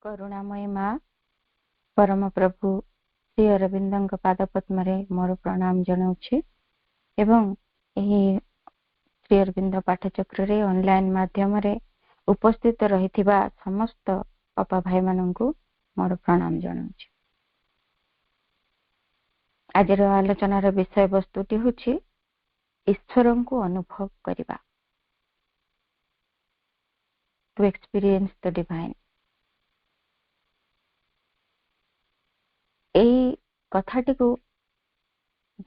करुणामयी माँ परम प्रभु श्री अरविंद पाद पद्म मोर प्रणाम जनाऊँछि एवं एही श्री अरविंद पाठचक्र रे ऑनलाइन माध्यम रे उपस्थित रही समस्त अपा भाई माननकु मोर प्रणाम जनाऊँछि। आजर आलोचनार विषय वस्तुटी होछि ईश्वर को अनुभव करिबा, टू एक्सपीरियंस द डिवाइन। एई कथाटी को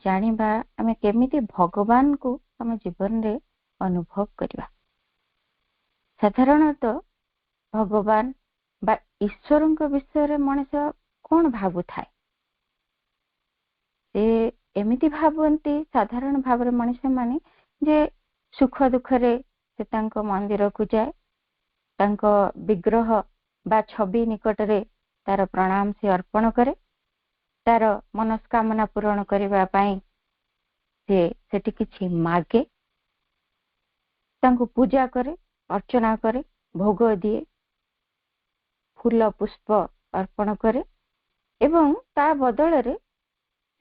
जानिबा आमे केमिति भगवान को हम जीवन रे अनुभव करिबा। साधारणतः भगवान बा ईश्वर विषय रे मनुष्य कौन भाबु थाए, से एमिति भावंती साधारण भाव रे मनुष्य माने जे सुख दुख रे से तांको मंदिर को जाए, तांको विग्रह बा छवि निकट रे तार प्रणाम से अर्पण करे, तार मनस्कामना पूरण करिबा पाई से सेठी किछि मागे, तांको पूजा करे, अर्चना करे, भोग दिए, फूल पुष्प अर्पण करे एवं ता बदल रे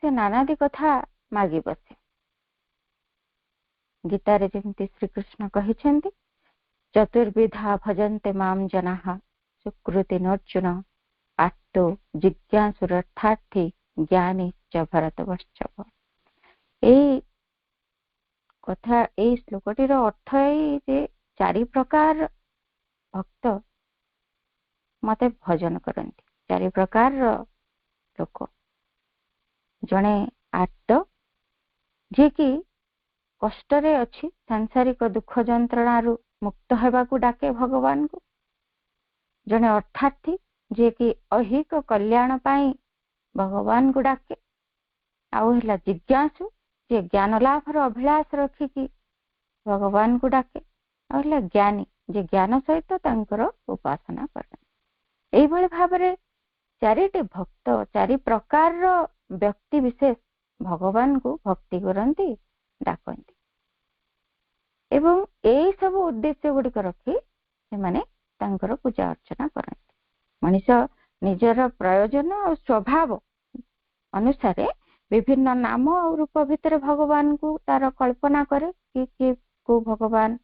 से नानादि कथा मागी बसे। गीता रे जेमति श्री कृष्ण कहिसेंती चतुर्विधा भजन्ते माम जनाः सुकृतिनर्जुन आत्तो जिज्ञासुरर्थार्थी ज्ञानी च भरतवर्षभ। एई कथा एई श्लोकटीर अर्थ एई जे चारि प्रकार भक्त मते भजन करंती। चारि प्रकार लोक, जणे आर्त जे कि कष्ट रे अछि, सांसारिक दुख जंत्रणा रु मुक्त हेबा को डाके भगवान को। जणे अर्थार्थी जे कि अहिक कल्याण पाई भगवान को डाके। आउ हला जिज्ञासु जे ज्ञान लाभर अभिलाष रखी कि भगवान को डाके। आउ हला ज्ञानी जे ज्ञान सहित तांकर उपासना करते। एई भली भाबरे चारिटी भक्त, चारि प्रकार व्यक्ति विशेष भगवान को भक्ति करंती, डाकंती एवं एई सब उद्देश्य गुड़िक रखी से माने तांकर पूजा अर्चना करंती। मनुष्य निजर प्रयोजन और स्वभाव अनुसार विभिन्न नाम और रूप भितर भगवान को तार कल्पना करे कि को भगवान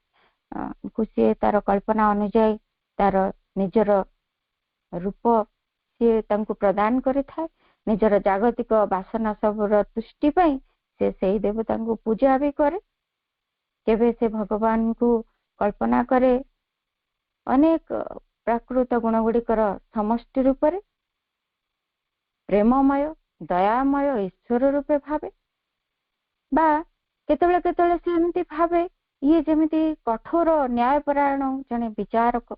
को सी तार कल्पना अनुଯାयी तार निजर रूप सी तांको प्रदान करे थाए। निजर जागतिक वासना सबर तुष्टि पाई से सही देवता को पूजा भी करे। केबे से भगवान को कल्पना करे अनेक प्राकृत गुण गुड़िकर समष्टि रूप रे प्रेममय दयामय ईश्वर रूपे भावे, बा केतले केतले से एमती भावे ये जेमिति कठोर न्यायपरायण जने विचारक,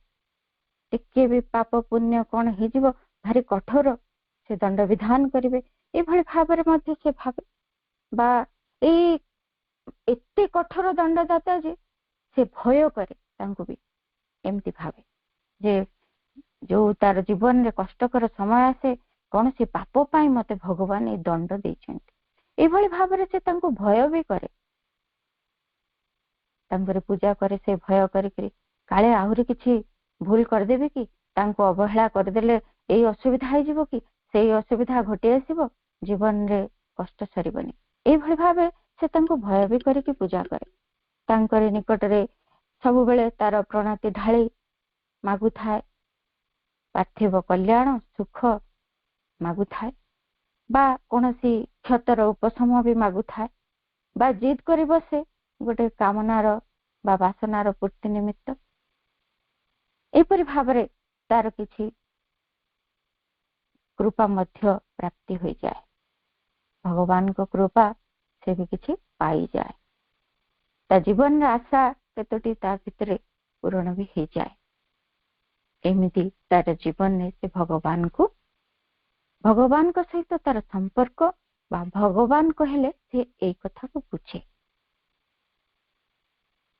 टिके भी पाप पुण्य कौन हे जीव भारी कठोर से दंड विधान करिवे, ए भली भाबरे मध्य से भावे। बा ए एते कठोर दंडदाता जे से भय करे तांको भी एमती भावे जे जो तार जीवन रे कष्टकर समय आसे कौन से पाप पाई मते भगवान ए दंड देइछन्ति, ए भली भाबरे से तांको भय भी करे। तांकर पूजा करे से भय करिकरी काले आहुरी किछि भूल कर देबे कि, तांको अवहेला कर देले एई असुविधा हे जीवो कि, सेई असुविधा घटी आसीबो, जीवन रे कष्ट सरीबनी, ए भली भाबे से तांको भय भी करिकि पूजा करे। तांकर निकट रे सब बेले तार प्रणाती ढाली मागु थाए, पार्थिव कल्याण सुख मागु थाए, बा कोनोसी क्षतर उपशम भी मागु थाए, बा जिद करि बसे गोटे कामनार बा वासनार पूर्ति निमित्त। एपरि भाबरे तार किछि कृपा मध्य प्राप्ति हो जाए, भगवान को कृपा से भी किछि पाई जाए, ता जीवन आशा केतोटी ता भितरे पूर्ण भी हो जाए। एमिति तार जीवन ने से भगवान को सहित तार संपर्क बा भगवान कहले से एई कथा को पूछे।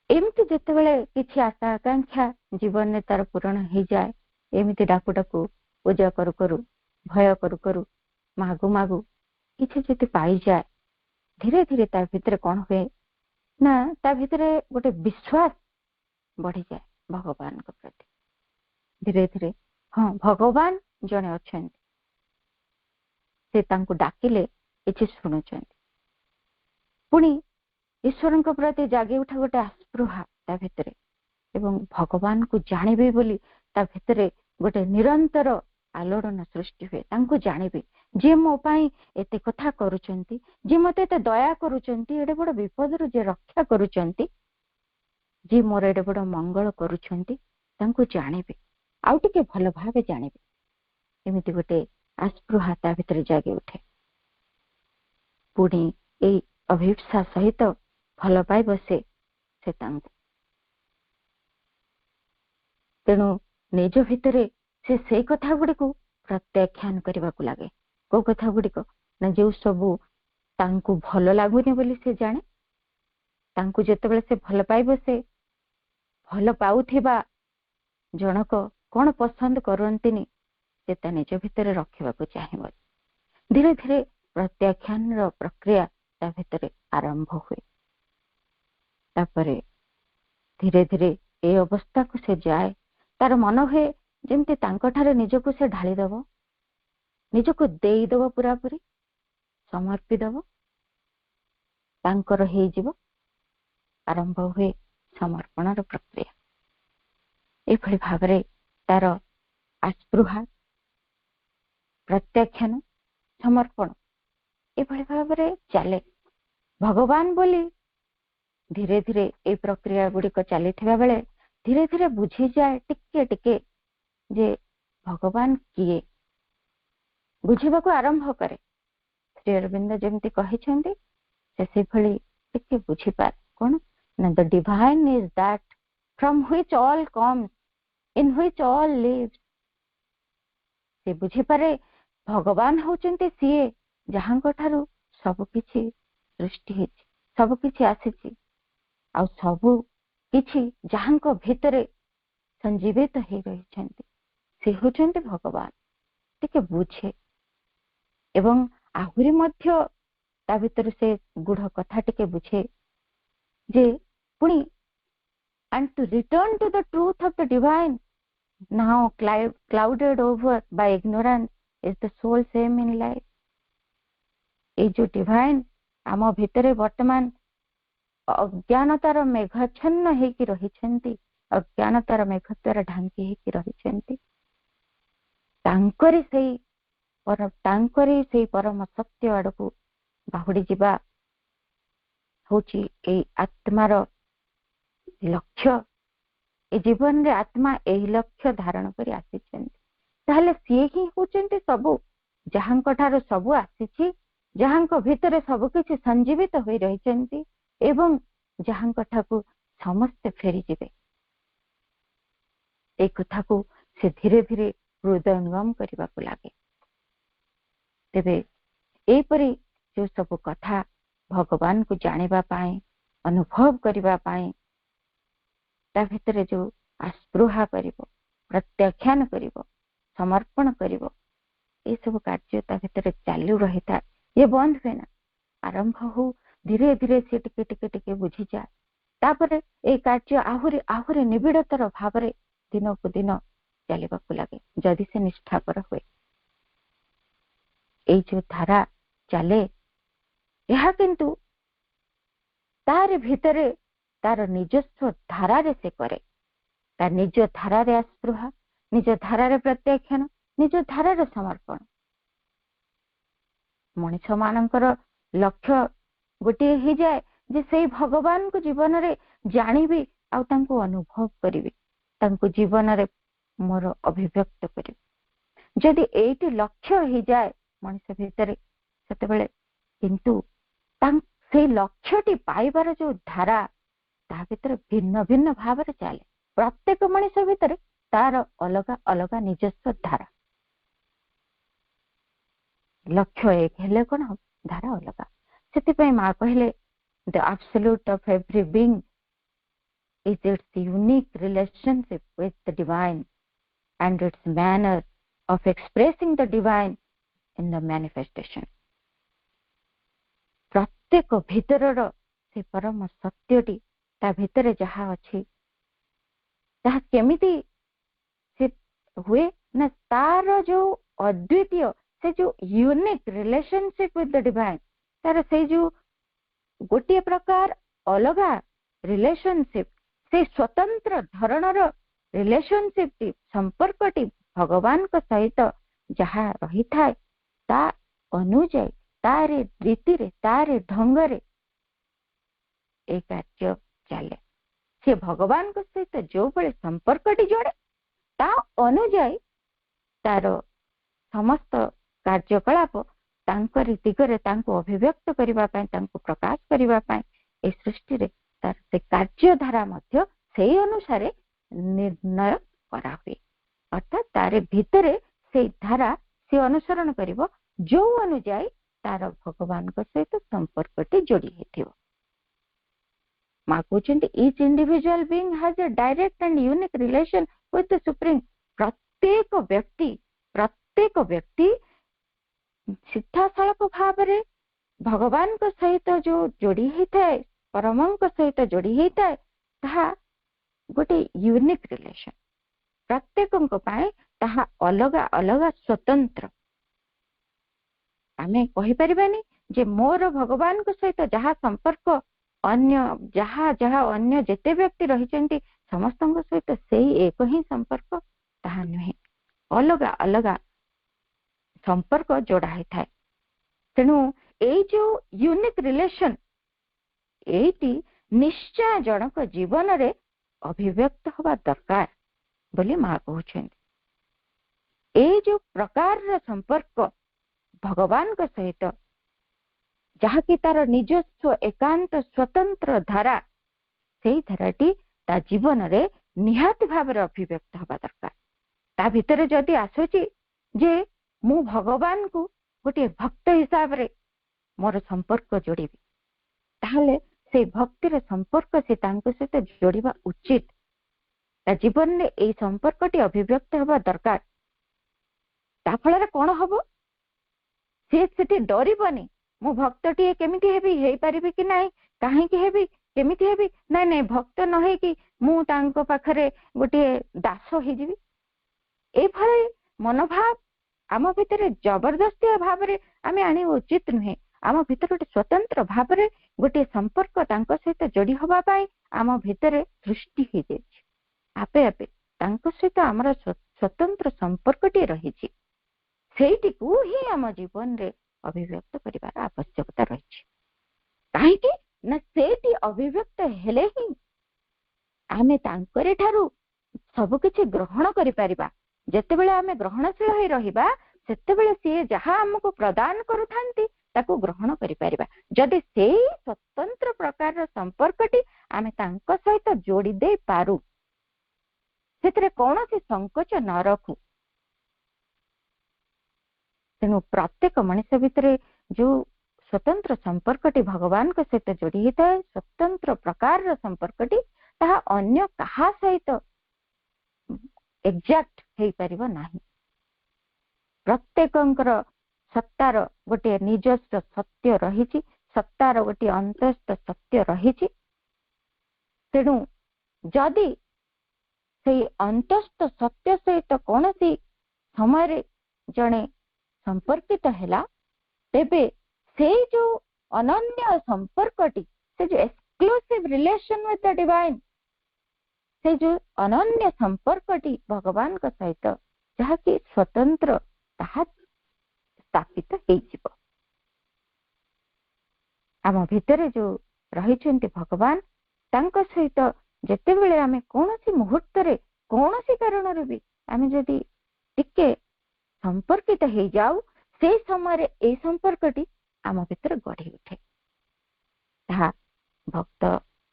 एमती जेतेबेले किछि आशा आकांक्षा जीवन में तार पूर्ण हो जाए, एमती डाकू डाकू पूजा करू करू भय करू करू मागु मागु किछि जति पाई जाए, धीरे धीरे तार भितर कौन हुए ना ता भितर गोटे विश्वास बढ़ी जाए भगवान को प्रति। धीरे धीरे हाँ भगवान जड़े अच्छा से तांको डाकिले किसी शुणुचंती पुणी ईश्वर प्रति जागे उठा गोटे आस्पृहा ता भितर एवं भगवान को जानवे बोली ता भितर गोटे निरंतर आलोड़न सृष्टि हुए तांको जानवे जे मो पाई एते कथा करूचंती जे मते एते दया करूचंती एडे बड़ विपद जे रक्षा करूचंती जे मोर एडे बड़ मंगल करूचंती तांको जानवे आउ टिके भल भावे जानवे एमिति गोटे आस्पृहा ता भितर जागे उठे पुणी ए अभिप्सा सहित भल पाई बसे से तेणु निज भितर से कथा गुड़ी को प्रत्याख्यान करने को लगे को कथा गुड़िक ना जो सबू तांको भल लगुनि बोली से जाने तांको जेतेबेले से भल पाई बसे भल पाउथिबा जनक कौन पसंद करंतिनी से निज भितर रखा चाहिए धीरे धीरे प्रत्याख्यान प्रक्रिया ता भितर आरंभ हुए तापरे धीरे धीरे ए अवस्था को से जाए तार मन हुए जमती तांको निजको से ढालीदेव निजको देईदेव पूरा पूरी समर्पीदेव तांकर हो जीव आरंभ हुए समर्पण प्रक्रिया एभली भाव तार आस्पृहा प्रत्याख्यान समर्पण एभली भाव चले भगवान बोली धीरे धीरे ए प्रक्रिया गुड़िक चली बेले धीरे धीरे बुझी जाए टिके टिके जे भगवान किए बुझा को आरंभ करे श्री अरविंद जमती कहिछंती से भली टिके बुझी पार कौन ना the divine is that from which all comes in which all lives से बुझी पारे भगवान होचंती सीए जहांको ठारू सब किछि सृष्टि हेछि सब किछि आसीछि आ सब किछि जहांको भितरे संजीवित हो रही से होचंती भगवान टिके बुझे एवं आहुरी मध्य ता भितर से गुढ़ कथा टिके बुझे जे पुणी and to return to the truth of the divine now clouded over by ignorance is the sole same in life ए जो डिवाइन आम भितरे वर्तमान अज्ञानतार मेघाच्छन्न हेकि रहिछंती अज्ञानतार मेघ द्वारा ढांकी हेकि रहिछंती तांकरी सेई परम सत्य आड़कू बाहुड़ी जिबा होची ए आत्मार लक्ष्य ए जीवन रे आत्मा एही लक्ष्य धारण करी आसीछंती ताहले सिए ही होचंती सबु जहांको ठारो सबु आसीछि जहांको भितरे सब किछि संजीवित होई रहिछंती एवं जहांको ठाकू समस्त फेरी जिबे ए कथा को से धीरे धीरे हृदयंगम करने को लगे तेबे एपरी जो सब कथा भगवान को जानिबा पाए अनुभव करबा पाए ता भितरे जो आस्पृहा करिवो प्रत्याख्यान करिवो समर्पण करिवो ए सब कार्य ता भितरे चालू रहिता ये बंद हुए ना आरंभ हो धीरे धीरे से टिके टिके टिके बुझी जाए तापरे ए कार्य आहुरी आहुरी निबिड़तर भाव दिन को दिन चलवा लगे जदि से निष्ठापर हुए ये जो धारा चले यह किंतु तार भितरे तार निजस्व धारा रे से करे तार निज धारा रे आस्पृहा निज धारा रे प्रत्याख्यान निज धारा रे समर्पण मनुष्य मानकर लक्ष्य गोटे ही जाए जे से भगवान को जीवन रे जानिबी आ तांको अनुभव करिवे तांको जीवन रे मोर अभिव्यक्त करिवे जदि एटी लक्ष्य ही जाए मनुष्य भितर सेते बेले किंतु से लक्ष्यटी पाइबार जो धारा ता भितर भिन्न भिन्न भाव चले प्रत्येक मनुष्य भितर तार अलग अलग निजस्व धारा लक्ष्य एक हेले कौन धारा अलग से माँ कहले the absolute of every being is its unique relationship with the divine and its manner of expressing the divine in the manifestation. प्रत्येक भितरर से परम सत्यटी ता भितरे जहा अछि ताहा केमिति से हुए ना तार जो अद्वितीय से जो unique relationship with the divine, तार से जो गोटे प्रकार अलगा रिलेशनशिप, से स्वतंत्र धरणर रिलेशनशिप टी संपर्क टी भगवान को सहित जहाँ रही थाए ता अनुजाई तारे रीति रे तारे ढंग रे ए कार्य चले। से भगवान को सहित जो बड़े संपर्क टी जोड़े ता अनुजाई तार समस्त कार्यकलाप तांकरी दिगरे तांको अभिव्यक्त करिबा पय तांको प्रकाश करिबा पय ए सृष्टि रे तार से कार्य धारा मध्य सेही अनुसारे निर्णय करा हुए, अर्थात तारे भितरे से धारा से अनुसरण करिबो जो अनुजाई तार भगवान को सहित संपर्कटी जोड़ी हेथिबो। मां कहउछन्ती each individual being has a direct and unique relation with the supreme. प्रत्येक व्यक्ति सीधासलख भाव रे भगवान को सहित जो जोड़ी होता परम को सहित जोड़ी होता है गोटे यूनिक रिलेशन। प्रत्येक अलग अलग स्वतंत्र। आमे कहि परिबानी जे मोर भगवान को सहित जहाँ संपर्क अन्य जहाँ जहाँ अन्य जेते व्यक्ति रहिचंती समस्त सहित सेही एक ही संपर्क ताहा नुहे, अलग अलग संपर्क जोड़ा होता है। तेणु ए जो यूनिक रिलेशन एटी निश्चय जनक जीवन रे अभिव्यक्त हवा दरकार बोली मां कहउछन्ती। ए जो प्रकार संपर्क भगवान के सहित जहाँ की तार निजस्व एकांत स्वतंत्र धारा से धाराटी ता जीवन रे निहाती भाव रे अभिव्यक्त हवा दरकार। ता भितर जदि आसुची जे मु भगवान को गोटे भक्त हिसाब रे मोर संपर्क जोड़ी ताहले से भक्तिर संपर्क से तांको सहित जोड़िबा उचित। ता जीवन रे ए संपर्कटी अभिव्यक्त हवा दरकार। ता फଳରେ कोन हबो से सेठी डरिबनी मु भक्तटी केमिति हेबी हेई परिबी कि नाही काहेकि हेबी केमिति हेबी नाही नाही भक्त न हे कि मु तांको पाखरे गोटे दास हे जिवि ए फळे मनोभाव आम भितर जबरदस्ती भाव रे आमे आनी उचित नुहे। आम भितर गोटे स्वतंत्र भाव रे गोटे संपर्क तांको सहित जोड़ी हवा पाई आम भितर सृष्टि हो जाए आपे आपे तांको सहित आमर स्वतंत्र संपर्कटी रही सेठी को ही आम जीवन रे अभिव्यक्त करिवार आवश्यकता रही। काहेकि ना सेठी अभिव्यक्त हेले ही आमे तांकरे ठारू सब किछि ग्रहण करि परिबा। जेतेबेले आमे ग्रहणशील होई रहिबा सेतेबेले से जहाँ हमको प्रदान करुथांती ताको ग्रहण करि परिबा। जदि से स्वतंत्र प्रकार संपर्कटी आमे तांको सहित जोड़ी दे पारू सेतरे कौनसी संकोच न रखू। तेणु प्रत्येक मनुष्य भितर जो स्वतंत्र संपर्कटी भगवान के सहित जोड़ी होता है स्वतंत्र प्रकार संपर्कटी ताहा अन्य कहा सहित एक्जाक्ट हेई परिबो नाही। प्रत्येकंकर सत्तार गोटे निजस्व सत्य रही सत्तार गोटे अंतस्थ सत्य रही। तेणु जदि से अंतस्थ सत्य सहित कौन सी समय जड़े संपर्कित हैला तेबे से जो अनन्य संपर्कटी से जो exclusive relation with the divine से जो अनन्य संपर्कटी भगवान का सहित जहाँ की स्वतंत्र ताहा स्थापित हो आम भितर जो रही भगवान तांको सहित जेतेबेले आमे कौनसी मुहूर्त रे कौनसी कारण भी आमे जदि टिके संपर्कित हो जाऊ से समय ए संपर्कटी आम भितर गढ़ी उठे। ताहा भक्त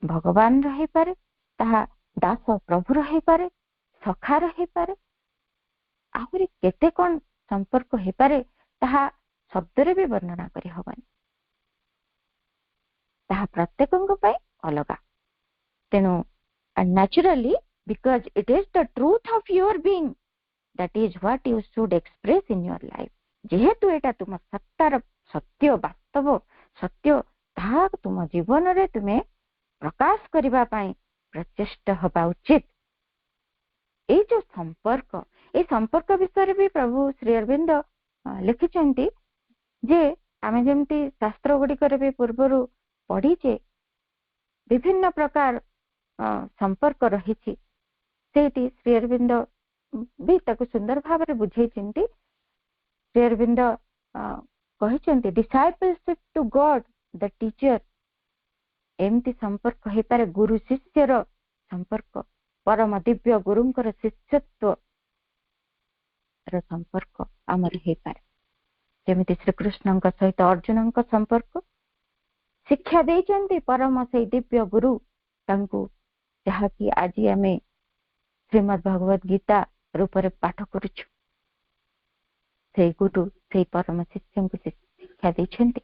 भगवान रही पारे ताहा दास प्रभु रही पारे सखा रही पारे आहुरी केते कौन संपर्क हो पारे ताहा शब्द रे भी वर्णना करि हबनी। ताहा प्रत्येकंग पय अलगा। तेणु naturally because it is the truth of your being that is what you should express in your life। जेहेतु एटा तुम सत्तार सत्य वास्तव सत्य ताहा तुम जीवन रे तुमे प्रकाश करिबा पई प्रचेष्टा हबा उचित। ए जो संपर्क ए संपर्क विषय भी प्रभु श्री अरविंद लिखिଛନ୍ତି जे आमे जेमती शास्त्र गुड़िकर भी पूर्वर पढ़ीचे विभिन्न प्रकार संपर्क रही सेठी श्री अरविंद भी ताको सुंदर भाव में बुझेइछन्ति। श्री अरविंद कहिछन्ति discipleship to God the teacher एमती संपर्क हे पारे गुरु शिष्यर संपर्क परम दिव्य गुरुंकर शिष्यत्व संपर्क आमर हे पारे जेमिति श्री कृष्ण सहित अर्जुन संपर्क शिक्षा देइछन्ति परम से दिव्य गुरु तांको जहाँकि आज आमे श्रीमद् भगवत गीता रूप में पाठ करुछु से गुरु से परम शिष्य को शिक्षा देइछन्ति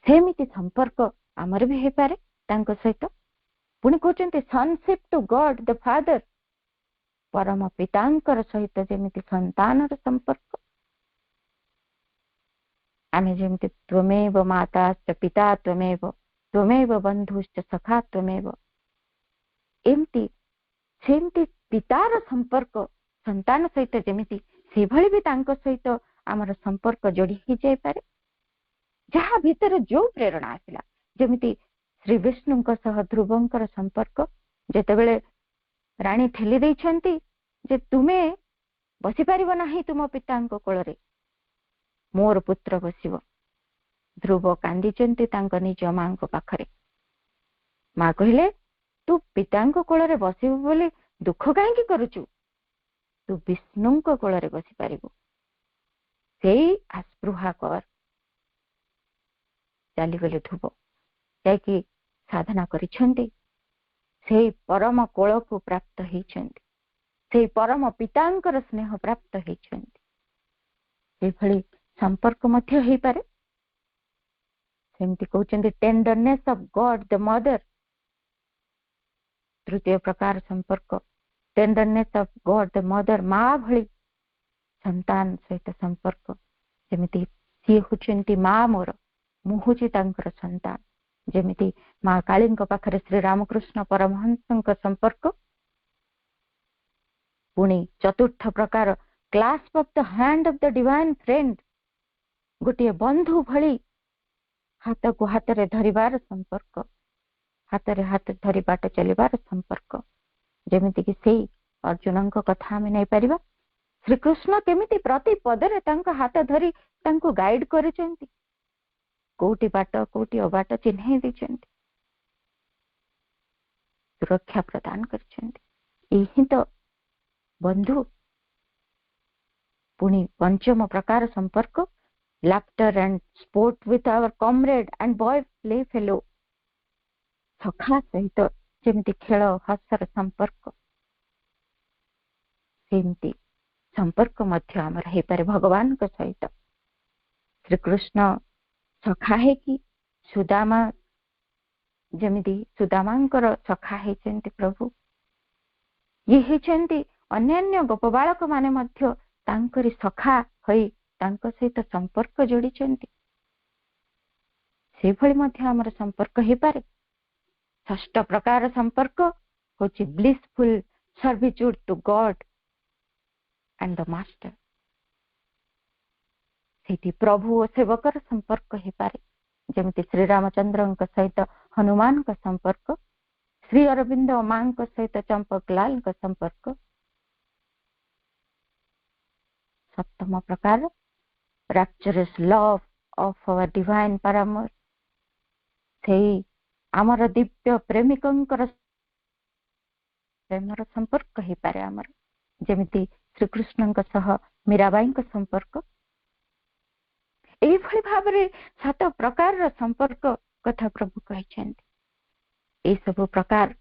सेमिति संपर्क आमर भी हे पारे तांको सहित पुणी कहते sonship to God the Father परम पितांकर सहित जेमिति संतानर संपर्क आमे जेमिति त्वमेव माताश्च पिता त्वमेव बंधुश्च सखा त्वमेव एमती सेमती पितार संपर्क संतान सहित जेमिति से भली भी तांको सहित आमर संपर्क जोड़ी ही जाय पारे जहाँ भीतर जो प्रेरणा आसिला जेमिति श्री विष्णु सह ध्रुवंकर संपर्क जेतेबेले रानी ठेली देइछन्ति जे तुमे बसी पारिबो नाही तुम पितांको कोଳରେ मोर पुत्र बसिबो ध्रुव कांदीचन्ति तांको निज मांको पाखरे मां कहिले तू पितांको कोଳରେ बसिबो बोली दुख काहेकि करूचु तू विष्णुंको कोଳରେ बसी पारिबो सेई आस्पृहा कर चली गले ध्रुव जाकि साधना करिछन्ति से परम कोल को प्राप्त हेइछन्ति से परम पितांकर स्नेह प्राप्त हेइछन्ति ए भली संपर्क मध्य हेइ पारे सेमति कहउछन्ति tenderness of god the mother तृतीय प्रकार संपर्क tenderness of god the mother माँ भली संतान सहित संपर्क जेमिति सी होचन्ति माँ मोर मुहुची तांकर संतान जेमिति माँ काली पाखरे श्री रामकृष्ण परमहंस संपर्क पुणी चतुर्थ प्रकार clasp of the hand of the divine friend गोटे बंधु भली हाथ को हाथ रे धरिबार संपर्क हाथ रे हाथ धरी बाट चलिबार संपर्क जेमिति कि सेई अर्जुन कथा आमे नै परिबा श्री कृष्ण केमिति प्रति पदरे तांका हाथ धरी तांको गाइड करिसेंती कोटी बाट कोटी अबाट चिन्ह देइछन्ति सुरक्षा प्रदान करिसेंती एही तो बंधु पुणी पंचम प्रकार संपर्क laughter and sport with our comrade and boy playfellow सखा सहित जेमिति खेल हसर संपर्क सेमती संपर्क मध्य आमर हे पारे भगवान के सहित श्री कृष्ण सखा है कि सुदामा जेमिति सुदामांकर सखा हेइछन्ति प्रभु ये हेइछन्ति अन्यान्य गोप बालक माने मध्य तांकरी सखा होई तांक सहित संपर्क जोड़ीछन्ति से भली मध्य हमर संपर्क हे पारे षष्ठ प्रकार संपर्क होछि blissful servitude to god and the master सेठी प्रभु और सेवकर संपर्क हे पारे जेमिति श्री रामचंद्र सहित हनुमान का संपर्क श्री अरविंद मां सहित चंपकलाल का संपर्क सप्तम प्रकार rapturous love of our divine paramour सेई आमर दिव्य प्रेमिकंकर प्रेमर संपर्क हे पारे आमर जेमिति श्री कृष्ण सह मीराबाई का संपर्क एई भली भाबरे सात प्रकार संपर्क कथा प्रभु कहिसेंति ए सब प्रकार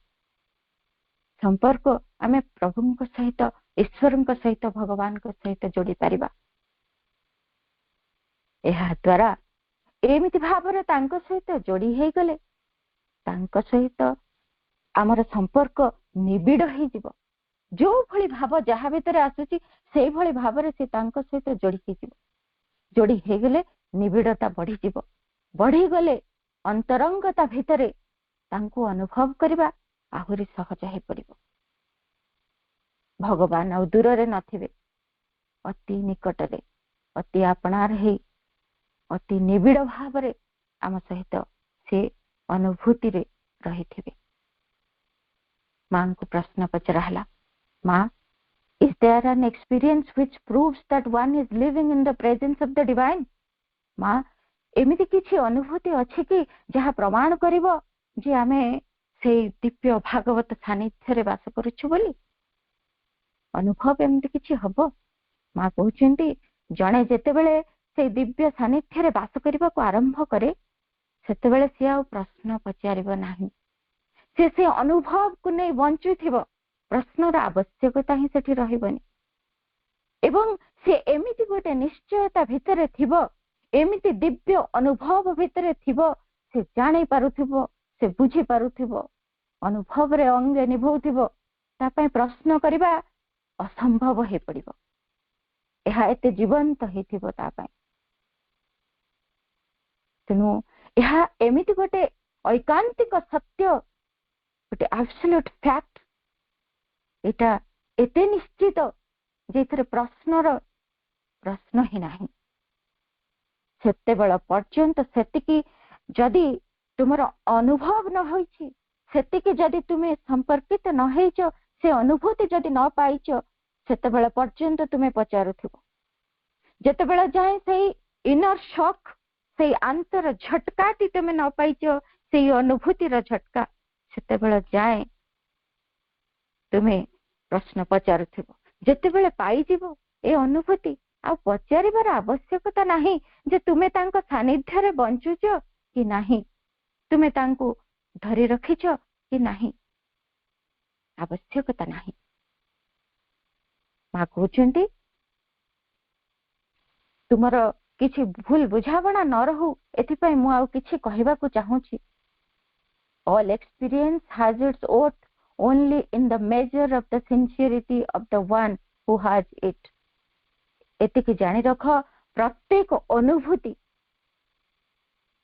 संपर्क आमे प्रभु सहित ईश्वर सहित भगवान सहित जोड़ी पारिबा एहा द्वारा एमिति भाबरे तांको सहित जोड़ी हे गले तांको सहित आमर संपर्क निबिड़ हे जिवो जो भली भाव जहा भितर आसुची से भली भाबरे से तांको सहित जोड़ी हे जिवो जोड़ी हे गले निबिड़ता बढ़ी जिवो बढ़ी गले अंतरंगता भितरे तांको अनुभव करबा आहुरी सहज हे पड़िबो भगवान आ दूर रे नथिबे, अति निकटरे अति आपणार हे अति निबिड़ भाव रे आम सहित से अनुभूति रे रहिथिबे। मां को प्रश्न पचराहला, मां, is there an experience which proves that one is living in the presence of the divine? मां, एमिति किछि अनुभूति अछि कि जहा प्रमाण करिवो जे आमे से दिव्य भागवत सानिध्य रे वास करूछु बोली? अनुभव एमिति किछि हबो? मां कहउछन्ती, जणे जेतेबेले से दिव्य सानिध्य रे वास करिबा को आरंभ करे सेतेबेले से आ प्रश्न पचारिबो नाही। से अनुभव को नहीं बंचुथिबो, प्रश्नर आवश्यकता ही सेठी रहिबनी। एवं से एमिति गोटे निश्चयता भितरे थिबो, एमिति दिव्य अनुभव भितरे थिबो, से जानि पारुथिबो, से बुझी पारुथिबो, अनुभव रे अंगे निभौथिबो, ता पय प्रश्न करिबा असंभव हे पड़िबो। एहा एते जीवंत हेथिबो ता पय। तेनु एहा एमिति गोटे ऐकांतिक सत्य, गोटे एब्सोल्यूट फैक्ट, एटा एते निश्चित जेथरे प्रश्न ही नाही। सेतेबेल पर्यंत सेतिकी जदि तुमर अनुभव न होइछि, सेतिकी जदि तुमे संपर्कित न हेइछो, से अनुभूति जदि न पाइछो, सेतेबेल पर्यंत तुमे पचारुथिबो। जेतेबेल जाय सेई इनर शॉक, सेई अंतर झटकाटी तुमे न पाइछो, सेई अनुभूतिर झटका, सेतेबेल जाय तुमे प्रश्न पचारुथिबो। जेतेबेले पाइजिबो ए अनुभूति, आ पचारिबार आवश्यकता नाही जे तुमे तांको सानिध्य रे बंचुचो कि नाही, तुमे तांको धरि रखिचो कि नाही, आवश्यकता नाही। मां कहउछन्ती, तुमर किछि भूल बुझावना न रहू एथिपय मु आउ किछि कहिबाकू चाहूछि। All experience has its worth only in the measure of the sincerity of the one who has it. एतिकी जानि रख, प्रत्येक अनुभूति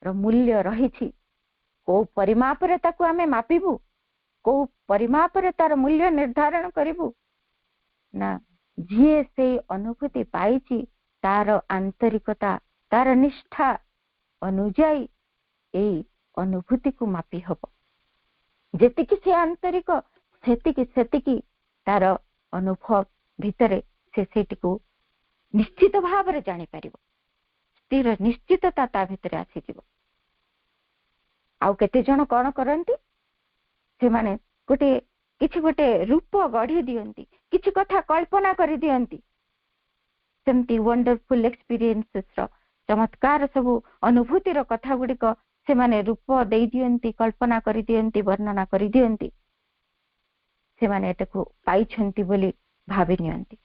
रो मूल्य रहिछि। को परिमाप रे ताकू आमे मापिबू, को परिमाप रे तार मूल्य निर्धारण करिबू ना, जे से अनुभूति पाइछि तार आंतरिकता, तार निष्ठा अनुजाई ए अनुभूति को मापी हबो। जेतिकी से आंतरिक सेतिकी तार अनुभव भितरे से सेटिको निश्चित भाव रे जानि परिबो, स्थिर निश्चितता ता भितरे आसी जिवो। आउ केते जण कोन करंती, से माने गोटे रूप गढ़ी दियंती, किछि कथा कल्पना करि दियंती। सेमती वंडरफुल एक्सपीरियंसेस रो चमत्कार सब अनुभूति रो कथा गुडी को से माने रूप देई दियंती, कल्पना करि दियंती, वर्णना करि दियंती। से माने एतको पाई छंती बोली भाबि नियंती,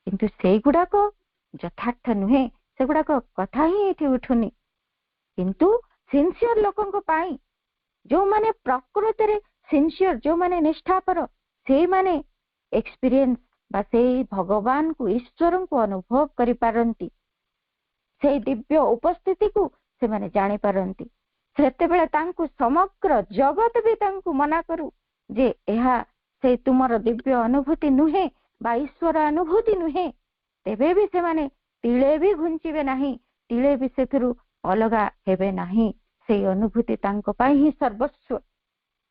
किंतु सेई गुडा को यथार्थ नुहे, से गुडा को कथा ही एठी उठुनी। किंतु सिंसियर लोकन को पाई, जो माने प्रकृति रे सिंसियर, जो माने निष्ठापर, से माने एक्सपीरियंस बा से भगवान को, ईश्वर को अनुभव करि पारंती, से दिव्य उपस्थिति को से माने जानि पारंती। सेतेबेले तांकु समग्र जगत भी तांकु मना करू जे एहा से तुमर दिव्य अनुभूति नुहे बा ईश्वर अनुभूति नुहे, तेबे भी से माने तिले भी घुंचिबे नाही, तिले भी सेथरु अलगा हेबे नाही। से अनुभूति तांको पाई ही सर्वस्व।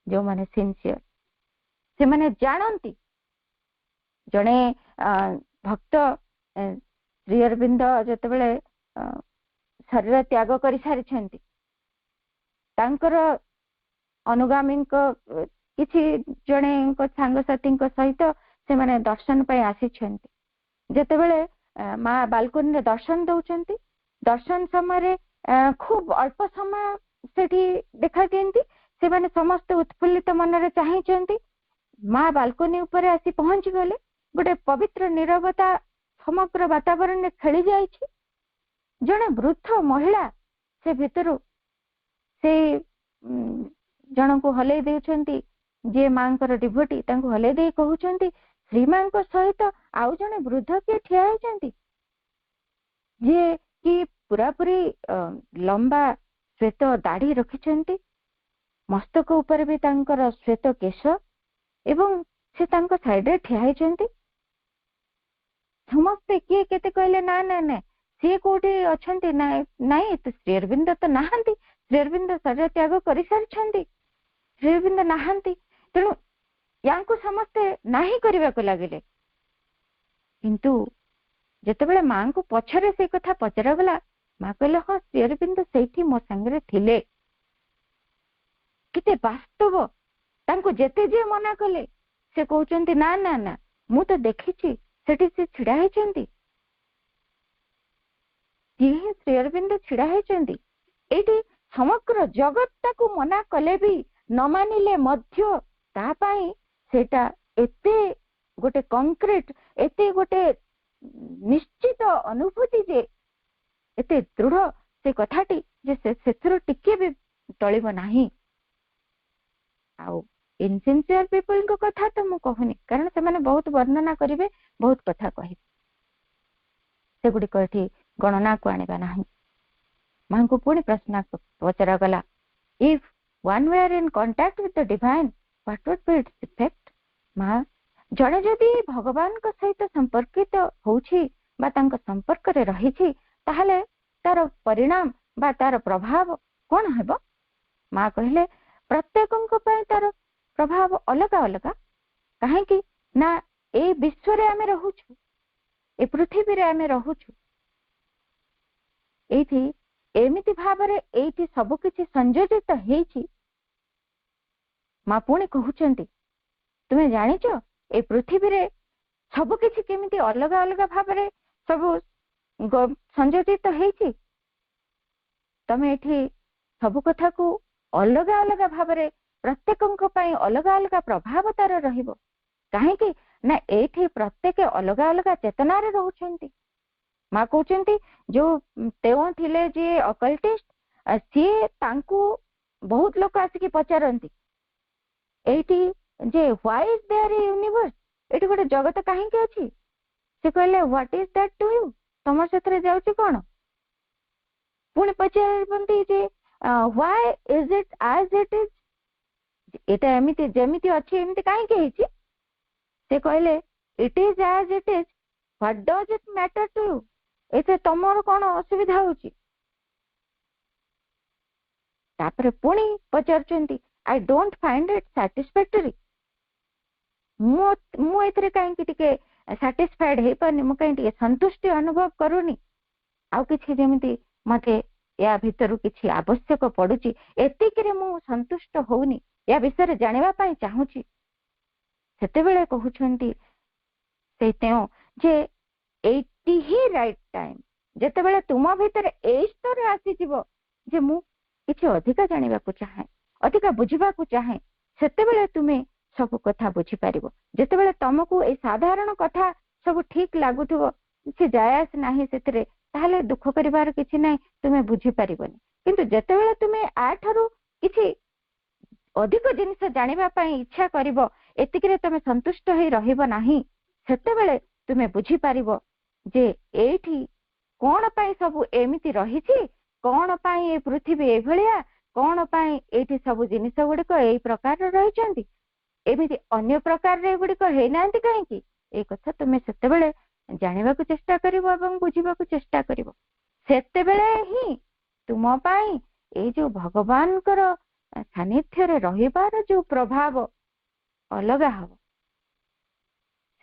जो माने सिंसियर से माने जानंती। जणे भक्त श्री अरविंद जेतेबेले शरीर त्याग करि सारिछंती, तांकर अनुगामी किछि जणे सांग साथी सहित से माने दर्शन पाई आसीछंती। जेतेबेले मां बालकोनी रे दर्शन दउचंती, दर्शन समय खूब अल्प समय सेठी देखा दियंती। से माने समस्त उत्फुल्लित मन रे चाहिचंती। मां बालकोनी ऊपर आसी पहुंच गले, गोटे पवित्र नीरवता समग्र वातावरण में खेली जाइछि। जणे वृद्ध महिला से भितरु से जन को हलै देउछंती, जे मांकर डिभोटी तांको हलै दे कहउछंती, श्री मां को सहित आउ जणे वृद्ध के ठिया होचंती, जे कि पूरा पूरी लंबा श्वेत दाढ़ी रखिछंती, मस्तक ऊपर भी तांकर श्वेत केश, एवं से तांको साइड रे ठिया होचंती। समस्ते किए केते कहले ना ना ना सी कोठी अछंती नाई तो श्री अरविंद तो नाहंती, श्री अरविंद शरीर त्याग कर सारी, श्री अरविंद नाहंती, तेणु यांको समस्ते नाही करबा को लागिले। किंतु जेतेबेले मां को पछरे से कथा पचरा गला, मां कहले हाँ श्री अरविंद सेठी मो संगे थिले, किते वास्तव तांको जेते जे मना कले से कहउचंती ना ना ना मु तो देखिछि सेठी से छिड़ा हेचंती, ये श्री अरविंद छिड़ा हेचंती। एठी समग्र जगत ताकू मना कले भी न मानिले मध्य ता पाई सेटा एते गोटे कंक्रीट एते गोटे निश्चित अनुभूति जे एते दृढ़ से कथाटी जे सेथरो टिके भी टळिबो नाही। आउ इनसिंसियर पीपल को कथा तो मु कहूनी, कारण से माने बहुत वर्णना करिवे, बहुत कथा कहि से गुडी कथि गणना को आनिबा नाही। मां को पुणी प्रश्न पचरा गला, if one were in contact with the divine what would be its effect. मां जड़े जदि भगवान को सहित संपर्कित होछि बा तांको संपर्क रे रहिछि ताहले तार परिणाम बा तार प्रभाव कोन हेबो। मां कहले प्रत्येकंको पय तार प्रभाव अलग अलग, काहे कि ना ए विश्व रे आमे रहुछु, ए पृथ्वी रे आमे रहुछु, एथि एमिति भाबरे एथि सब किछि संयोजित हेछि। मां पुणी कहउचंती तुमे जानिचो ए पृथ्वी रे सब किछि केमिति अलग अलग भाबरे सब संयोजित हेछि। तमे एथि सब कथा को अलग अलग भाबरे प्रत्येकंको पई अलग अलग प्रभाव तार रहिबो, काहे कि ना एथि प्रत्येक अलग अलग चेतना रे रहउचंती। मां कहउचंती जो तेओ थिले जे अकल्टिस्ट सी तांकू बहुत लोक आसिकी पचारंती एठी जे व्हाई इज देयर यूनिवर्स, एठी गोटे जगत काहे के अछि, से कहले what is that to you, तमर सेतरे जाउची कोन। पुणी पचारबंती जे why is it as it is, एटा एमिति जेमिति अछि एमिति काहे के हेछि, से कहले it is as it is, what does it matter to you, एते तमर कोन असुविधा होछि। तापर पुणी पचारचंती I don't find it satisfactory, मु एतरे काहे कि टिके सैटिस्फाइड हे परनी, मु काहे टिके संतुष्टि अनुभव करूनी, आउ किछि जेमिति मते या भितरु किछि आवश्यक पडुची, एतिकिरे मु संतुष्ट होउनी, या विषय जानिबा पाई चाहूची। सेतेबेले कहउछंती से तेओ जे एटी ही राइट टाइम, जेतेबेले तुम भितर ए स्तर आसी जिवो जे मु किछि अधिका जानिबा को चाहे, अधिका बुझिबा को चाहे, सेतेबेले तुमे सब कथा बुझी पारिबो। जेतेबेले तुमको ए साधारण कथा सब ठीक लागुथबो, कि जायस नाही सेतरे, ताहले दुख करिवार किछि नाही, तुमे बुझी पारिबोनी। किंतु जेतेबेले तुमे आठरू किछि अधिक जिनिस जानिबा पाई इच्छा करिवो, एतिकिरे तुमे संतुष्ट होई रहिबो नाही, सेतेबेले तुमे बुझी पारिबो जे एठी कोन पाई सब एमिति रहिछि, कोन पाई ए पृथ्वी ए भलिया, कोन पाई एठी सब जिनिस गुडिक एई प्रकार रहिचंती, एमिति अन्य प्रकार रे गुडिक हेइ नांती काहे कि, ए कथा तुमे सेतेबेले जानिबा को चेष्टा करिवो एवं बुझिबा को चेष्टा करिवो। सेतेबेले ही तुम पाई ए जो भगवान कर सानिध्य रे रहिबार जो प्रभाव अलग हबो,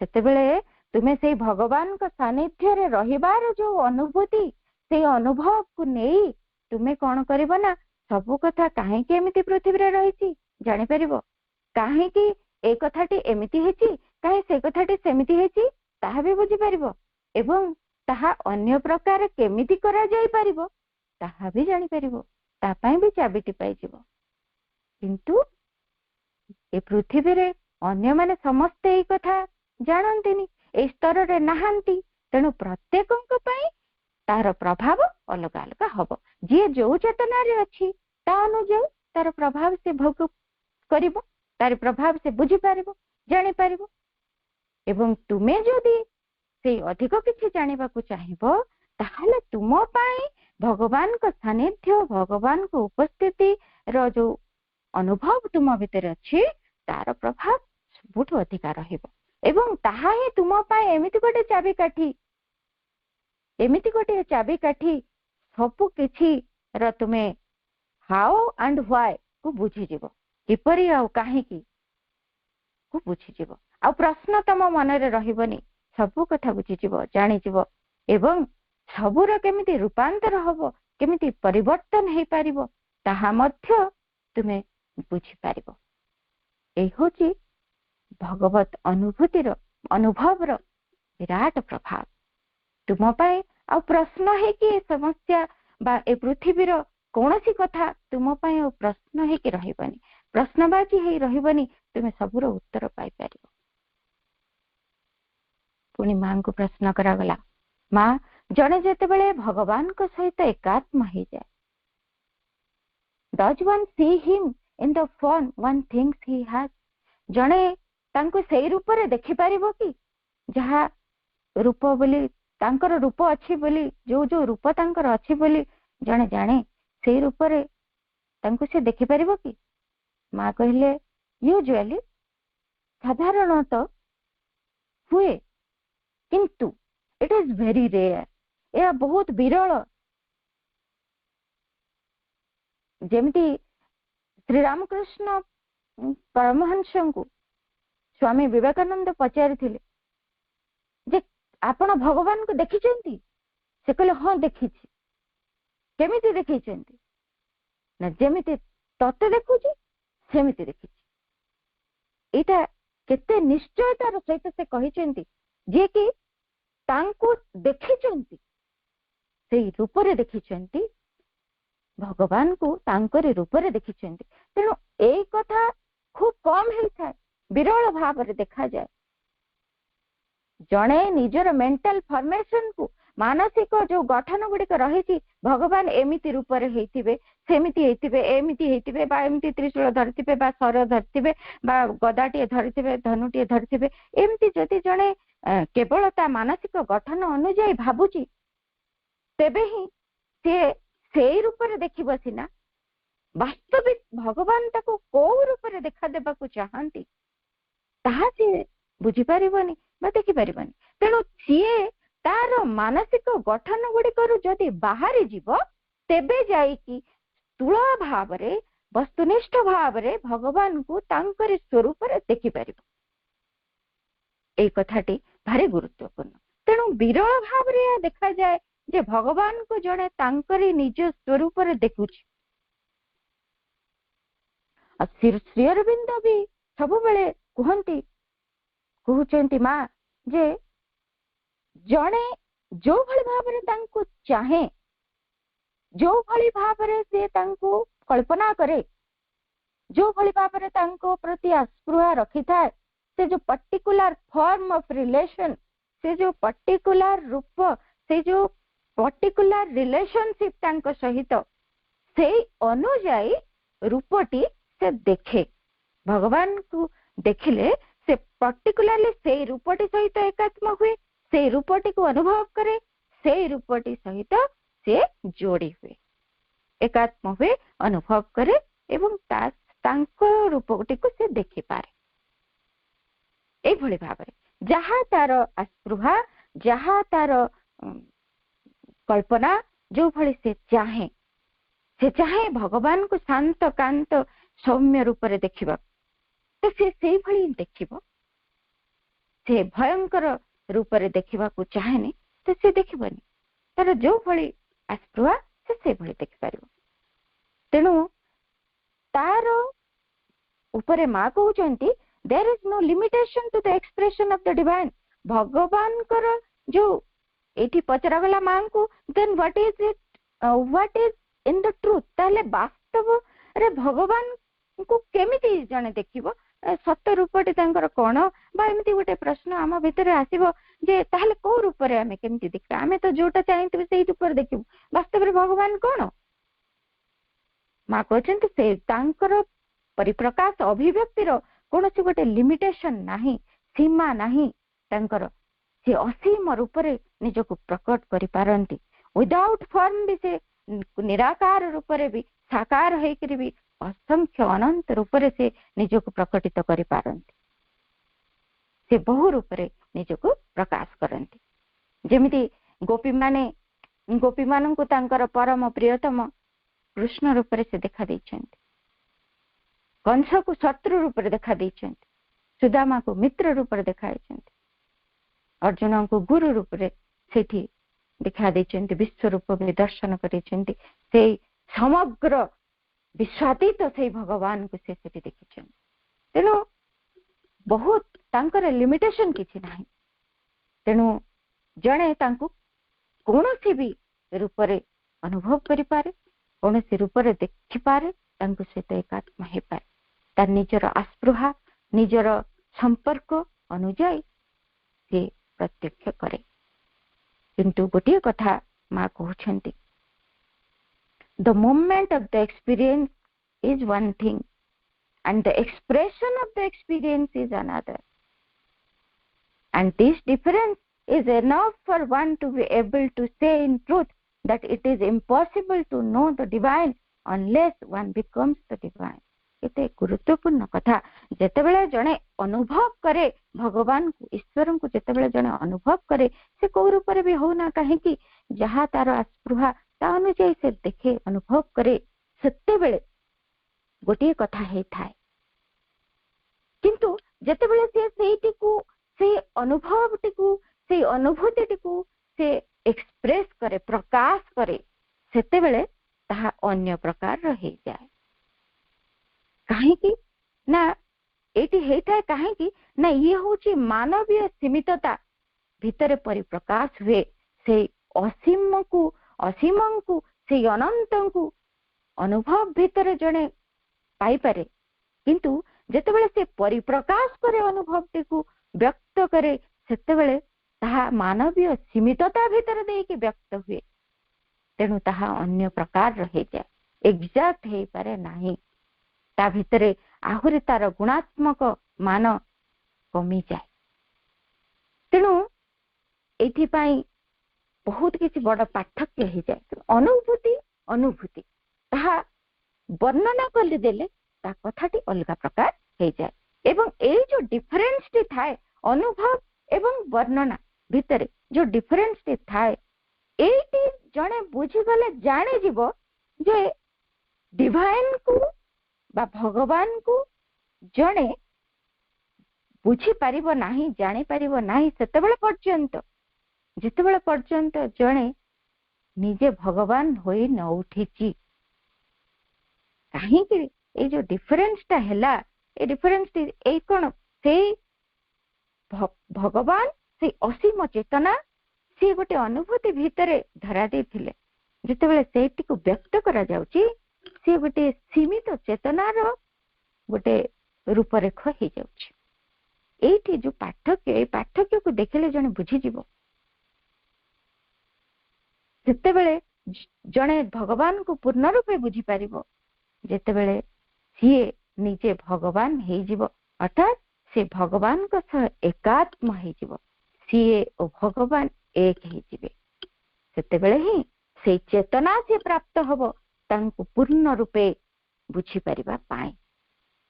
सेतेबेले तुमे से भगवान को सानिध्य रे रहिबार जो अनुभूति, से अनुभव को नेई तुमे कोन करिवो ना, सब कथा काहे कि एमिति पृथ्वी रे रहिछि जानि परिबो, काहे कि ए कथाटी एमिति हेछि, काहे से कथाटी सेमिति हेछि ताहा भी बुझी परिबो, एवं ताहा अन्य प्रकार केमिति करा जाई परिबो ताहा भी जानि परिबो, ता पई भी चाबिटी पाई जिवो। किंतु ए पृथ्वी रे अन्य माने समस्त ए कथा जानंतिनी, ए स्तर रे नाहंती, तेणु प्रत्येकंक पई तार प्रभाव अलग अलग हबो। जे जो चेतना रे अछि ता अनुଯାयी तार प्रभाव से भोग करिवो, तार प्रभाव से बुझी पारिबो, जानि पारिबो। एवं तुमे जदि से अधिक किछि जानिबा को चाहिबो, ताहले तुम पई भगवान को सानिध्य, भगवान को उपस्थिति रो जो अनुभव तुम भीतर अछि, तार प्रभाव सबुठ अधिक रहिबो। एवं ताहा ही तुम पाए एमिति गोटे चाबिकाठी, एमिति गोटे चाबिकाठी सबु किछि र तुमे हाउ एंड व्हाई को बुझीजिव, किपरि आ काहेकि को बुझीजिव। आ प्रश्न तम मन रे रहिबनी, सबु कथा बुझीजिव, जानिजिव एवं सबुर केमिति रूपांतर हबो, केमिति परिवर्तन हेई पारिबो ताहा मध्य तुमे बुझी पारिबो। एई होची भगवत अनुभवर विराट प्रभाव तुम पाए। आ प्रश्न है कि समस्या बा ए पृथ्वीर कौनसी कथा तुम पाए आ प्रश्न है कि रहिबनी, प्रश्नबाजी है रहिबनी, तुमे सबुर उत्तर पाई पारिबो। पुणी मां को प्रश्न करागला, मां जने जेतेबेले भगवान को सहित एकात्म हो जाए, does one see him in the form one thinks he has? जने तांको सेई रूप रे देखि पारिबो कि जहा रूप बोली तांकर रूप अछि बोली, जो जो रूप तांकर अछि बोली जने जाने सेई रूप रे तांको से देखि पारिबो कि? मां कहले यूजुअली साधारणतः हुए, किंतु इट इज वेरी रेयर, यह बहुत विरल। जेमती श्री रामकृष्ण परमहंस को स्वामी विवेकानंद पचारि थिले जे आपण भगवान को देखिचंती? से कहले हाँ देखिछि। केमिति देखिचंती ना जेमिति तते देखुछि सेमिति देखिछि। एटा केते निश्चयतार सहित से कहिचंती जे कि तांको देखिचंती, सेई रूप रे देखिचंती, भगवान को तांकरी रूप रे देखिचंती। तेणु एई कथा खूब कम हेई थाए, विरल भाव रे देखा जाए। जणे निजर मेंटल फॉर्मेशन को मानसिक जो गठन गुड़िक रही भगवान एमिति रूप रे हेइथिबे, सेमिति हेइथिबे, एमिति हेइथिबे बा एमिति त्रिशूल धरिथिबे बा सर धरिथिबे बा गदाटिए धरिथिबे, धनुटिए धरिथिबे, एमिति जदि जणे केवल ता मानसिक गठन अनुଯାयी भाबुची तेबे ही से सेई रूप रे देखिबो सिना, वास्तविक भगवान ताको को रूप रे देखा देबा को चाहंती ताहा से बुझी पारिबनी बा देखि पारिबनी। तेणु सीए तार मानसिक गठन गुड़िकर जदि बाहरी जीव तेबे जाइकी स्थूल भाव रे वस्तुनिष्ठ भाव रे भगवान को तांकरी स्वरूप रे देखि पारिबो। एई कथाटी भारी गुरुत्वपूर्ण। तेणु विरल भाव रे देखा जाए जे भगवान को जड़े तांकरी निज स्वरूप रे देखुछि। श्री अरविंद भी सब बेले कहते माँ जे जड़े जो भली भाव रे तांको चाहे, जो भली भाव रे से तांको कल्पना करे, जो भली भाव रे तांको प्रति आस्पृहा रखी थाए, से जो पर्टिकुलर फॉर्म ऑफ रिलेशन, से जो पर्टिकुलर रूप, से जो पर्टिकुलर रिलेशनशिप तांको सहित से अनुजाई रूपटी से देखे। भगवान को देखिले से पर्टिकुलरली से रूपटी सहित एकात्म हुए, से रूपटी को अनुभव करे, से रूपटी सहित से जोड़ी हुए, एकात्म हुए, अनुभव करे एवं तांको रूपटी को से देखि पारे। एई भली भाबरे जहा तार आस्पृहा, जहा तार कल्पना, जो भली से चाहे भगवान को शांत कांत सौम्य रूप रे देखिबा, तो से भली देखिबो। से भयंकर रूप रे देखिबा को चाहेनी तो से देखिबनी, तार जो भली आस्पृहा से भली देखि पारिबो। तेणु तार ऊपरे मां कहउचंती there is no limitation to the expression of the divine. भगवान कर जो एठी पचरा गला मां को, then what is it, what is in the truth, ताले वास्तव रे भगवान को केमिति जने देखिबो, सत्य रूपटी तांकर कोन बा एमिति गोटे प्रश्न आम भितर आसीबो जे ताले को रूप रे आमे केमिति देखिबा। आमे तो जोटा चाहितबे सेही रूप रे देखिबो, वास्तव रे भगवान कोन? मां कहचंती से तांकर परिप्रकाश अभिव्यक्तिर कोनोसी गोटे लिमिटेशन नाही, सीमा नाही, तांकर से असीम रूप रे निजको प्रकट करि पारंती। विदाउट फॉर्म भी से निराकार रूप रे भी, साकार होइकरी भी असंख्य अनंत रूप रे से निजको प्रकटित करि पारंती। से बहु रूप रे निजको प्रकाश करती। जेमिति गोपी मानंकु तांकर परम प्रियतम कृष्ण रूप रे से देखा देछन्ति, कंस को शत्रु रूप रे देखा देछन्ति, सुदामा को मित्र रूप रे देखा देछन्ति, अर्जुन को गुरु रूप रे सेठी देखा देछन्ति, विश्व रूप में दर्शन करिछन्ति। से समग्र विश्वातीत से भगवान को से सेठी देखिछन्ति। तेणु बहुत तांकर लिमिटेशन किछि नाही। तेणु जणे तांको कौनसी भी रूप रे अनुभव करि पारे, कौनसी रूप रे देखि पारे, तांको सहित एकात्म हे पारे। तार निजर आस्पृहा निजर संपर्क अनुजाई से प्रत्यक्ष करे। किंतु गोटे कथा माँ कहते, the moment of the experience is one thing and the expression of the experience is another, and this difference is enough for one to be able to say in truth that it is impossible to know the divine unless one becomes the divine। एते गुरुत्वपूर्ण कथा। जेतेबेले जणे अनुभव करे भगवान को, ईश्वर को जेतेबेले जणे अनुभव करे, से को रूप रे भी हो ना कहीं कि जहाँ तार आस्पृहा ता अनुसार से देखे अनुभव करे, सेतेबेले गोटे कथा हे थाए। किंतु जेतेबेले से सेठी को, से अनुभवटी को, से अनुभूति को से एक्सप्रेस करे, प्रकाश करे, सेतेबेले ताहा अन्य प्रकार रही जाए। कहीं की ना एटी हेता कहीं की ना ये होची मानवीय सीमितता भितरे परिप्रकाश हुए। से असीम को से अनंत को अनुभव भितरे जणे पाई पारे, किंतु जेतेबेले से परिप्रकाश करे, अनुभवटी को व्यक्त करे, सेतेबेले ताहा मानवीय सीमितता भितर देके व्यक्त हुए। तेणु ताहा अन्य प्रकार रही जाए, एग्जैक्ट हे पारे नाही। ता भितरे आहुरी तार गुणात्मक मान कमी जाए। तेणु एथि पई बहुत किसी बड़ पार्थक्य हो जाए। अनुभूति ताहा वर्णना कर देले ता कथाटी अलग प्रकार हो जाए। एवं ए जो डिफरेंस टी थाए अनुभव एवं वर्णना भितरे जो डिफरेंस टी थाए, एटी जणे बुझी गले जाने जीवो जे डिवाइन को बा भगवान को जणे बुझी पारिबो नाही, जानि पारिबो नाही, सेतेबेले पर्यंत जेतेबेले पर्यंत जणे निजे भगवान होई न उठिची। कहीं कि ए जो डिफरेंस टा हैला, ए डिफरेंस टी ए कोन से भगवान से असीम चेतना से गोटे अनुभूति भितरे धरा देथिले, जेतेबेले सेटी को व्यक्त करा जाउची से गोटे सीमित चेतनार गोटे रूपरेख हो जाउची। एठी जो पार्थक्य, ए पार्थक्य को देखले जने बुझी जीवो। जेतेबेले जने भगवान को पूर्ण रूपे बुझी पारिबो, जेतेबेले सीए निजे भगवान हे जीवो, अर्थात से भगवान को सह एकात्म हे जीवो, सीए और भगवान एक हे जीवे। सेतेबेले ही से चेतना से प्राप्त हबो तांको पूर्ण रूपे बुझी पारिबा पाए।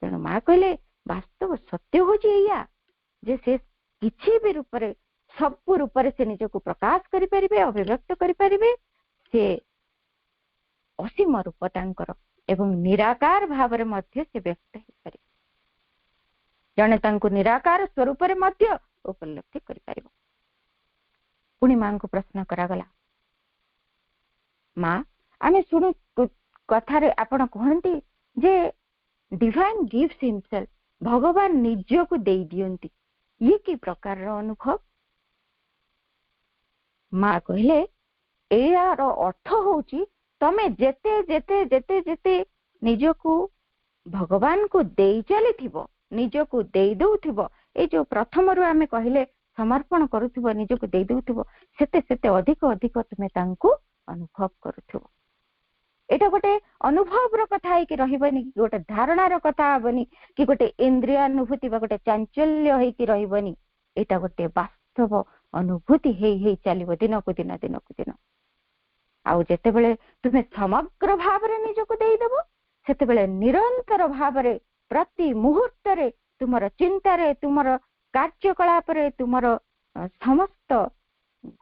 तेणु माँ कहले वास्तव सत्य होची एया जे से किछि भी रूप रे, सब रूप रे से निजको प्रकाश करि परिबे, अभिव्यक्त करि परिबे। से असीम रूप तांकर एवं निराकार भाव रे मध्य से व्यक्त हे परिबे। जने तांको निराकार स्वरूप रे मध्य उपलब्धि करि परिबो। पुणी मां को प्रश्न करा गला, माँ आमे सुनु कथा रे आपण कहंती जे डिवाइन गिव्स हिमसेल्फ, भगवान निज को दे दियंती, ये कि प्रकार रो अनुभव? माँ कहले एयार अर्थ होची तमे जेते जेते जेते जेते निज को भगवान को दे चली थिबो, निज को दे दउथिबो, ए जो प्रथम रु आमे कहले समर्पण करूथिबो, निज को दे दउथिबो, सेते सेते अधिक अधिक तुमे तांको अनुभव करूथिबो। एटा गोटे अनुभव कथा है कि रहिबनी, कि गोटे धारणार कथा हबनी, कि गोटे इंद्रियानुभूति बा गोटे चांचल्य है कि रहिबनी। एटा गोटे वास्तव अनुभूति हे चलिबो दिन को दिन दिन को दिन। आउ जेतेबेले तुमे समग्र भाव रे निजको देई देबो, सेतेबेले निरंतर भाव रे प्रति मुहूर्त रे तुमर चिंता रे, तुमर କାର୍ଯ୍ୟକଳାପ ତୁମର समस्त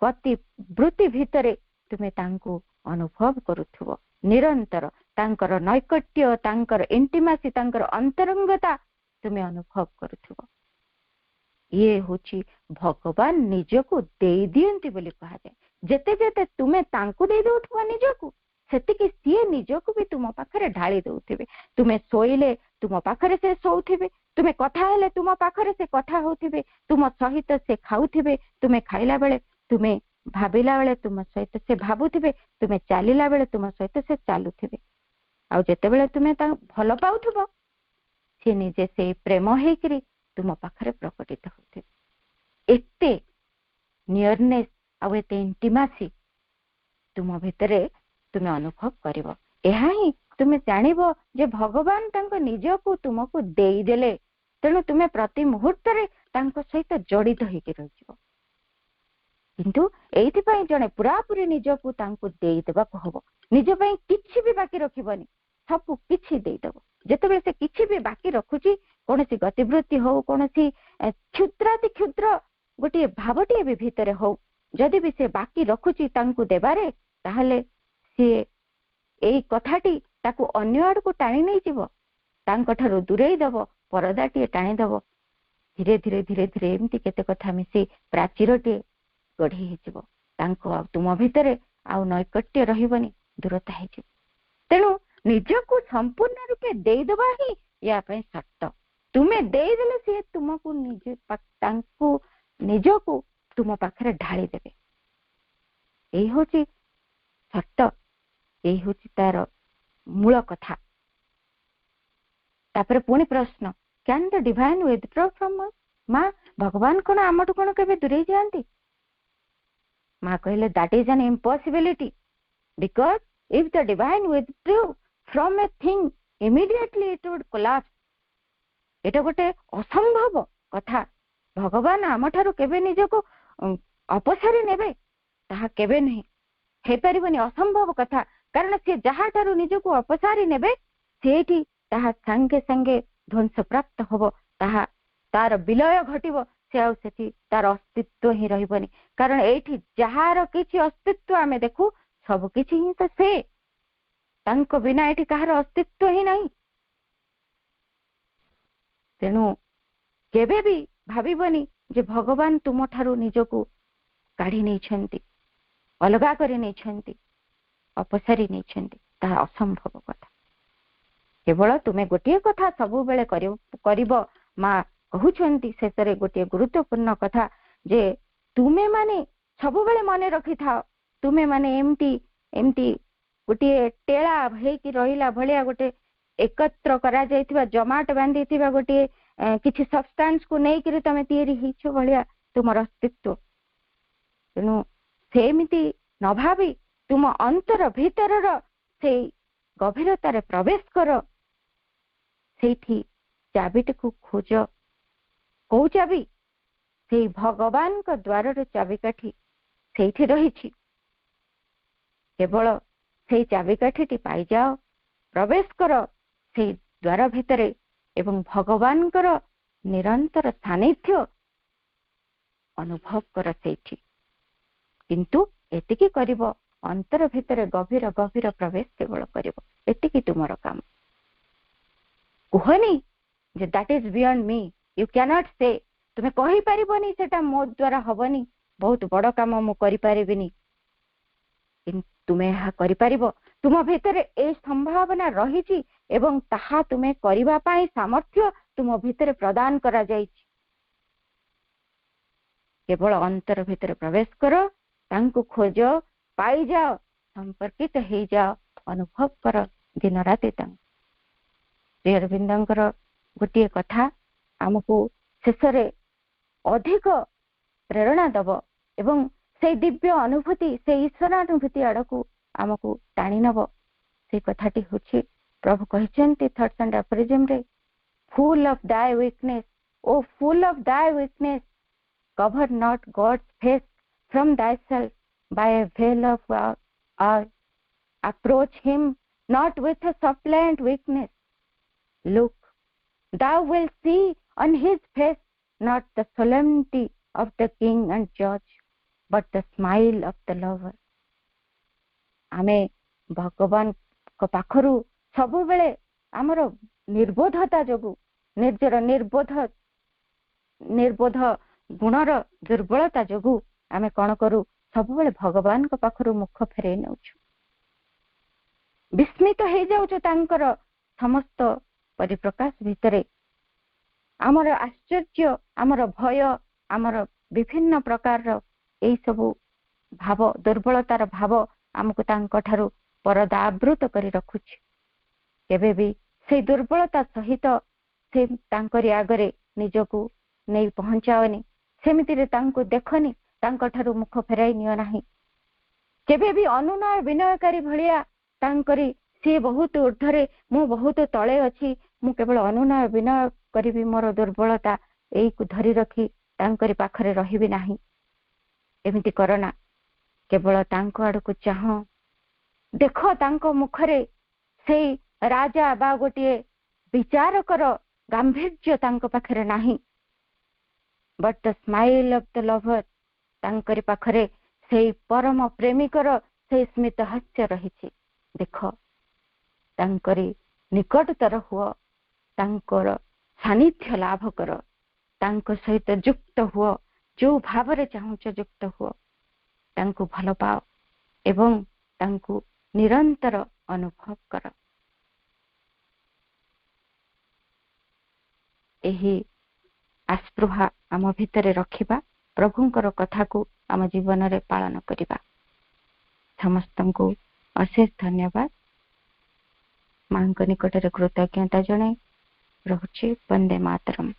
गति वृत्ति भितर तुमे तांको अनुभव करुथुबो निरंतर तांकर नैकट्य तांकर इंटिमेसी तांकर अंतरंगता तुमे अनुभव करुथुबो ये होची भगवान निजको देई दियंती बोली कहा जाए जेते जेते तुमे तांको देई दउथुबो निजको सेतिके सिए निजको भी तुम पाखरे ढाली दउथिबे तुमे सोइले तुम पाखरे से सोउथिबे तुमे कथा हेले तुम पाखरे से कथा होथिबे तुम सहित से खाउथिबे तुमे खाइला बेले तुमे भाबिला बेले तुम सहित से भाबुथिबे तुमे चालिला बेले तुम सहित से चालुथिबे आ जेते बेले तुमे ता भलो पाउथुबो से निजे से प्रेम हेकरी तुम पाखरे प्रकटित होथिबे एते नियरनेस आ एते इंटिमेसी तुम भितरे तुमे अनुभव करिवो एहा ही तुमे जानिबो जे भगवान तांको निजको तुमको देई देले तेणु तुमे प्रति मुहूर्त रे तांको सहित जड़ित होइके रहिबो किंतु एथि पई जणे पूरापूरी निजको तांको देई देबाको हबो निज पई किछि भी बाकी रखिबनी सब किछि देई देबो जेतेबेले से किछि भी बाकी रखुची कोनसी गतिवृत्ति हो कोनसी क्षुद्राति क्षुद्र गोटे भावटी भी भितरे हो जदि भी से बाकी रखुची तांको देबारे ताहले सी एई कथाटी ताकू अन्य आड़ को टाणी नहीं जीवो तांको ठारो दूरेई दबो परदाटी टाणी दबो धीरे धीरे धीरे धीरे एमती केते कथा मिसी प्राचीरटी गढ़ी हिजिबो तांको तुम भितरे आउ नैकट्य रहिबनी दूरता हिजिबो तेणु निजको संपूर्ण रूपे देई दबा ही या पई सत्य तुमे देई देले से तुमको निज तांको निजको तुम पाखरे ढाली देबे एई होची सत्य एई होची तार मूल कथा तापर पुणी प्रश्न can the divine withdraw from us मां भगवान कोन आमटु कोन केबे दूरे जानती मां कहले that is an impossibility because if the divine withdraw from a thing immediately it would collapse एटा गोटे असंभव कथा भगवान आमठारु केबे निजको अपसारी नेबे ताहा केबे नहीं हे परिबनी असंभव कथा कारण से जहा ठारु निजको अपसारी नेबे सेठी ताहा संगे संगे ध्वंस प्राप्त होबो ताहा तार विलय घटिबो से आ सेठी तार अस्तित्व ही रहिबनी कारण एठी जहार किछि अस्तित्व आमे देखु सब किछि ही तो से तांको बिना एठी कहार अस्तित्व ही नहीं तेनु केबे भी भाबिबनी जे भगवान तुम ठारु निजको काढी नै छंती अलगा करी नै छंती अपसारी नै छंती ता असंभव कथा केवल तुमे गोटे कथा सब बेले करिबो मां कहउछंती शेषरे गोटे गुरुत्वपूर्ण कथा जे तुमे माने सब बेले मने रखि थाओ तुमे माने एमटी एमटी गोटे टेला भई कि रहिला भलिया गोटे एकत्र करा जायथिबा जमाट बांधीथिबा गोटे किछि सब्सटेंस को नै करी तमे तयारी हिछो भलिया तुमर अस्तित्व तेनु सेमिति न भाबी तुम अंतर भीतर से गभीरतार प्रवेश कर सेठी चाबिटी को खोज कौ चाबी से भगवान का द्वार चाबिकाठी सेठी रही केवल से चाबिकाठी पाई जाओ प्रवेश कर से द्वार भितरे एवं भगवान कर निरंतर सानिध्य अनुभव कर सेठी किंतु एतिकी करिवो अंतर भितर गभीर गभीर प्रवेश केवल करिवो एतिकी तुमर काम कहनी जे that is beyond me you can not say तुमे कहि परिबोनी सेटा मो द्वारा हबनी बहुत बड़ काम मु करि परिबिनी तुमे हा करि परिबो तुम भितर ए संभावना रहिछि एवं ताहा तुमे करिबा पाई सामर्थ्य तुम भितर प्रदान करा जाइछि केवल अंतर भितर प्रवेश करो तांको खोज पाई जाओ संपर्कित हो जाओ अनुभव कर दिन राति श्री अरविंदंकर गोटे कथा आमको शेषरे अधिक प्रेरणा दब एवं से दिव्य अनुभूति से ईश्वरानुभूति आड़कू आमको टाणी नब से कथाटी होछि प्रभु कहते थॉट्स एंड एफोरिज्म रे फुल ऑफ दाय वीकनेस ओ फुल ऑफ दाय weakness cover not God's face from thyself by a veil of eye. Approach him not with a suppliant weakness. Look, thou wilt see on his face not the solemnity of the king and judge, but the smile of the lover. आमे भगवान को पाखरु सबु बेले आमर निर्बोधता जोगु निर्जर निर्बोध गुणर दुर्बलता जोगु आमे कौन करू सबु बेले भगवान को पाखरु मुख फेरे नउछु विस्मित हो जाउछु तांकर समस्त परिप्रकाश भितरे आमर आश्चर्य आमर भय आमर विभिन्न प्रकार यही सबु भाव दुर्बलतार भाव आमको तांको ठारू परदा आवृत करी रखुछि केबे भी से दुर्बलता सहित से तांकरी आगरे निजको नहीं पहुंचाओनी सेमिति रे तांको देखनी तांको ठारू मुख फेराई नियो नाही केबे भी अनुनय विनयकारी भलिया तांकरी से बहुत ऊर्ध्वरे मु बहुत तळे अछि मु केवल अनुनय विनय करिबी मोर दुर्बलता एई को धरि रखी तांकरी पाखरे रहिबी नाही एमिति करना केवल तांको आडको चाह देखो तांको मुखरे से राजा बा गोटे विचारकर गांभीर्य तांको पाखरे नाही but the smile of the lover तांकरी पाखरे से परम प्रेमिकर से स्मित हास्य रहिछि देखो तांकरी निकटतर हुआ तांकर सानिध्य लाभ कर तांको सहित युक्त हुआ जो भावरे चाहुच युक्त हुआ तांको भल पाओ एवं तांको निरंतर अनुभव कर एही आस्पृहा आम भितरे रखिबा प्रभुंकर कथा को आम जीवन रे पालन करिबा समस्तन को अशेष धन्यवाद मां निकट कृतज्ञता जनाई रहुछि वंदे मातरम।